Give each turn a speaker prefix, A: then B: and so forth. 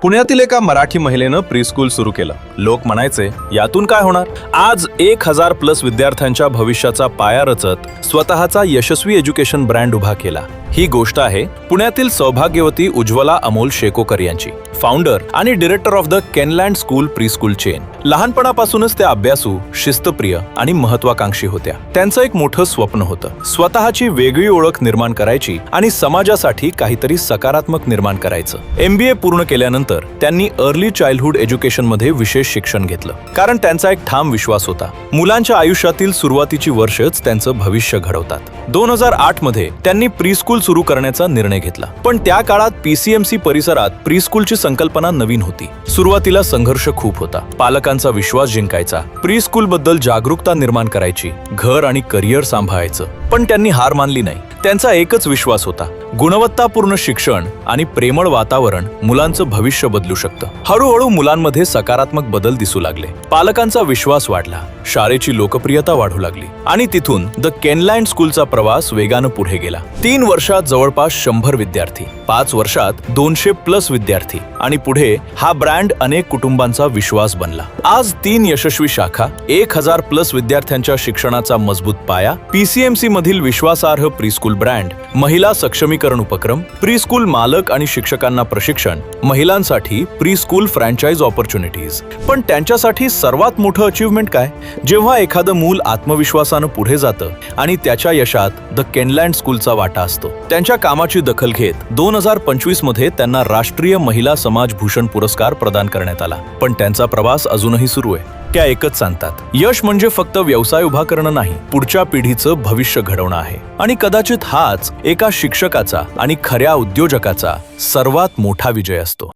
A: पुण्यातील एका मराठी महिलेनं प्रीस्कूल सुरू केलं. लोक म्हणायचे, यातून काय होणार? आज 1000+ विद्यार्थ्यांच्या भविष्याचा पाया रचत स्वतःचा यशस्वी एज्युकेशन ब्रँड उभा केला. ही गोष्ट आहे पुण्यातील सौभाग्यवती उज्ज्वला अमोल शेकोकर यांची, फाउंडर आणि director of the Kenland school preschool chain. लहानपणापासूनच त्या अभ्यासू, शिस्तप्रिय आणि महत्वाकांक्षी होत्या. त्यांचं एक मोठं स्वप्न होतं, स्वतःची वेगळी ओळख निर्माण करायची आणि समाजासाठी काहीतरी सकारात्मक निर्माण करायचं. MBA पूर्ण केल्यानंतर त्यांनी अर्ली चाइल्डहुड एज्युकेशन मध्ये विशेष शिक्षण घेतलं, कारण त्यांचा एक ठाम विश्वास होता, मुलांच्या आयुष्यातील सुरुवातीची वर्षच त्यांचं भविष्य घडवतात. 2008 मध्ये त्यांनी प्रीस्कूल सुरू करण्याचा निर्णय घेतला. पण त्या काळात PCMC परिसरात प्रीस्कूलची संकल्पना नवीन होती. सुरुवातीला संघर्ष खूप होता. पालकांचा विश्वास जिंकायचा, प्रीस्कूल बद्दल जागरूकता निर्माण करायची, घर आणि करिअर सांभाळायचं. पण त्यांनी हार मानली नाही. त्यांचा एकच विश्वास होता, गुणवत्तापूर्ण शिक्षण आणि प्रेमळ वातावरण मुलांचं भविष्य बदलू शकतं. हळूहळू मुलांमध्ये सकारात्मक बदल दिसू लागले. पालकांचा विश्वास वाढला, शाळेची लोकप्रियता वाढू लागली आणि तिथून द केनलँड स्कूलचा प्रवास वेगानं पुढे गेला. 3 वर्षात जवळपास 100 विद्यार्थी, 5 वर्षात 200+ विद्यार्थी आणि पुढे हा ब्रँड अनेक कुटुंबांचा विश्वास बनला. आज 3 यशस्वी शाखा, 1000+ विद्यार्थ्यांच्या शिक्षणाचा मजबूत पाया, PCMC मधील विश्वासार्ह प्रीस्कूल ब्रँड, महिला सक्षमीकरण उपक्रम, प्रीस्कूल मालक आणि शिक्षकांना प्रशिक्षण, महिलांसाठी प्रीस्कूल फ्रँचाइज ऑपॉर्च्युनिटीज. पण त्यांच्यासाठी सर्वात मोठं अचीवमेंट काय? जेव्हा एखादं मूल आत्मविश्वासानं पुढे जातं आणि त्याच्या यशात द केनलँड स्कूलचा वाटा असतो. त्यांच्या कामाची दखल घेत 2025 मध्ये त्यांना राष्ट्रीय महिला समाज भूषण पुरस्कार प्रदान करण्यात आला. पण त्यांचा प्रवास अजूनही सुरू आहे. त्या एकच सांगतात, यश म्हणजे फक्त व्यवसाय उभा करणं नाही, पुढच्या पिढीचं भविष्य घडवणं आहे. आणि कदाचित हाच एका शिक्षकाचा आणि खऱ्या उद्योजकाचा सर्वात मोठा विजय असतो.